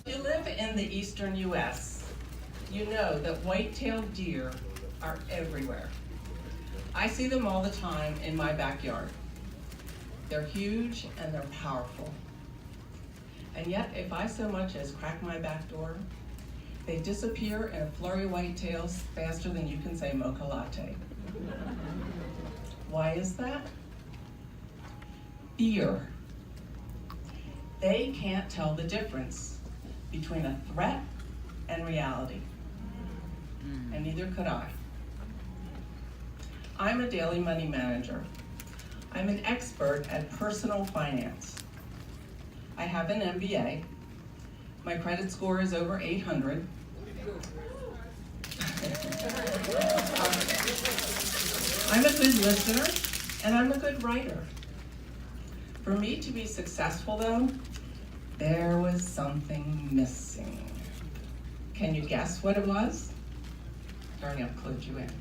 If you live in the eastern U.S., you know that white-tailed deer are everywhere. I see them all the time in my backyard. They're huge and they're powerful. And yet, if I so much as crack my back door, they disappear in a flurry of whitetails faster than you can say mocha latte. Why is that? Fear. They can't tell the difference between a threat and reality. And neither could I. I'm a daily money manager. I'm an expert at personal finance. I have an MBA. My credit score is over 800. I'm a good listener, and I'm a good writer. For me to be successful, though, there was something missing. Can you guess what it was? Darnell clued you in.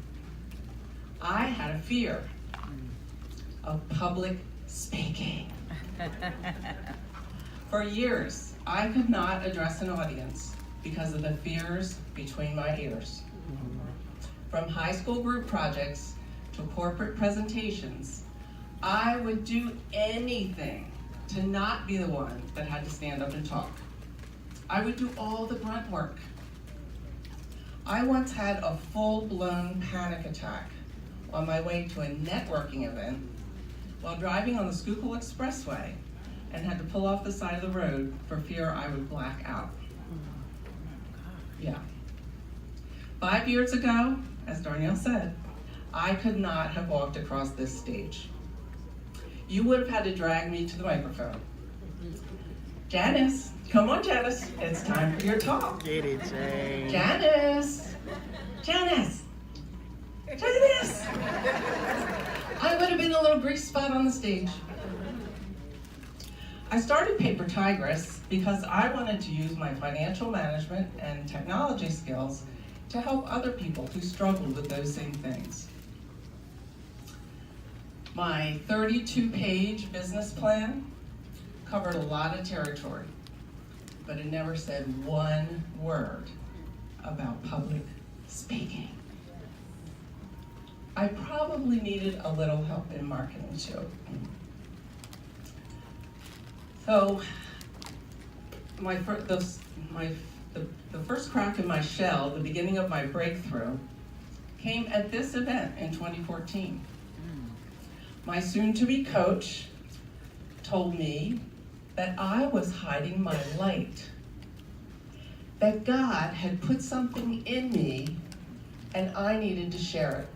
I had a fear of public speaking. For years, I could not address an audience because of the fears between my ears. From high school group projects to corporate presentations, I would do anything to not be the one that had to stand up and talk. I would do all the grunt work. I once had a full-blown panic attack on my way to a networking event while driving on the Schuylkill Expressway and had to pull off the side of the road for fear I would black out. Yeah. 5 years ago, as Darnell said, I could not have walked across this stage. You would have had to drag me to the microphone. Janice, come on Janice, it's time for your talk. Get it, Jane. Janice! Janice! Janice! I would have been a little grease spot on the stage. I started Paper Tigress because I wanted to use my financial management and technology skills to help other people who struggled with those same things. My 32-page business plan covered a lot of territory, but it never said one word about public speaking. I probably needed a little help in marketing too. So, the first crack in my shell, the beginning of my breakthrough, came at this event in 2014. My soon-to-be coach told me that I was hiding my light, that God had put something in me and I needed to share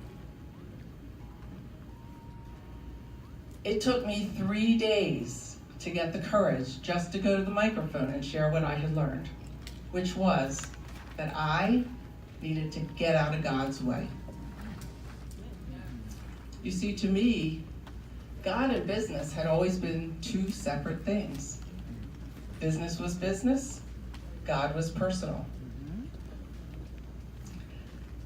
it. It took me 3 days to get the courage just to go to the microphone and share what I had learned, which was that I needed to get out of God's way. You see, to me, God and business had always been two separate things. Business was business, God was personal.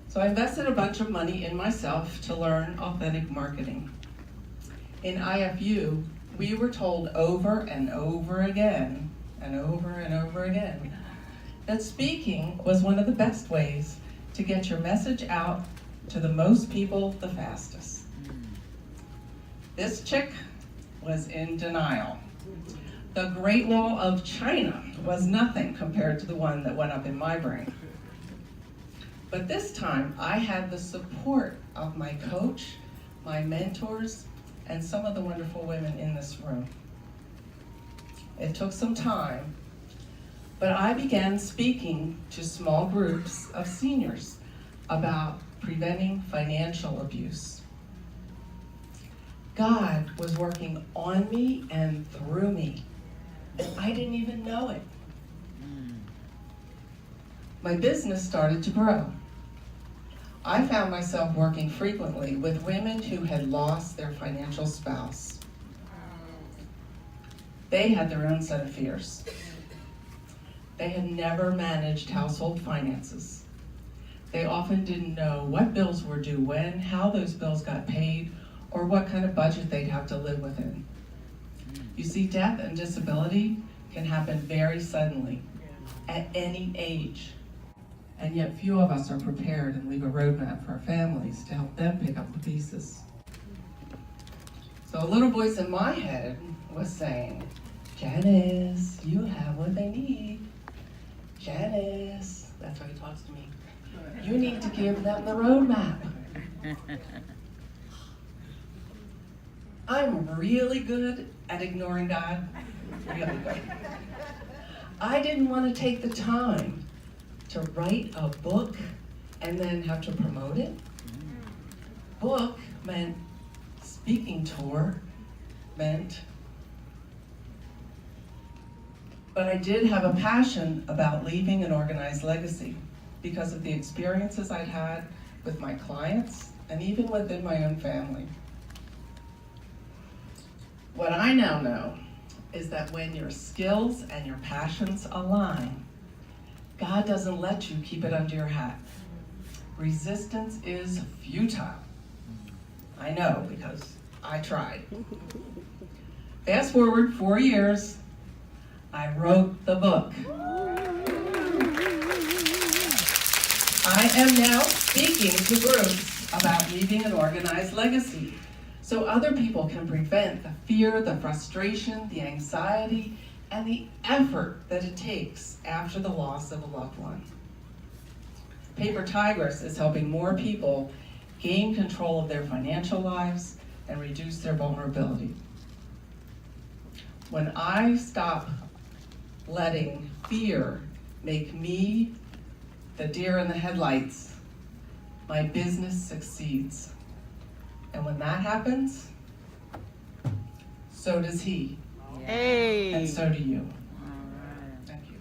So I invested a bunch of money in myself to learn authentic marketing. In IFU, we were told over and over again, and over and over again, that speaking was one of the best ways to get your message out to the most people the fastest. This chick was in denial. The Great Wall of China was nothing compared to the one that went up in my brain. But this time, I had the support of my coach, my mentors, and some of the wonderful women in this room. It took some time, but I began speaking to small groups of seniors about preventing financial abuse. God was working on me and through me, and I didn't even know it. My business started to grow. I found myself working frequently with women who had lost their financial spouse. They had their own set of fears. They had never managed household finances. They often didn't know what bills were due when, how those bills got paid, or what kind of budget they'd have to live within. You see, death and disability can happen very suddenly, at any age. And yet few of us are prepared and leave a roadmap for our families to help them pick up the pieces. So a little voice in my head was saying, Janice, you have what they need. Janice, that's why he talks to me. You need to give them the roadmap. I'm really good at ignoring God, really good. I didn't want to take the time to write a book and then have to promote it. Book meant speaking tour, meant, but I did have a passion about leaving an organized legacy because of the experiences I'd had with my clients and even within my own family. What I now know is that when your skills and your passions align, God doesn't let you keep it under your hat. Resistance is futile. I know, because I tried. Fast forward 4 years, I wrote the book. I am now speaking to groups about leaving an organized legacy, so other people can prevent the fear, the frustration, the anxiety, and the effort that it takes after the loss of a loved one. Paper Tigress is helping more people gain control of their financial lives and reduce their vulnerability. When I stop letting fear make me the deer in the headlights, my business succeeds. And when that happens, so does he. Hey. And so do you. All right. Thank you.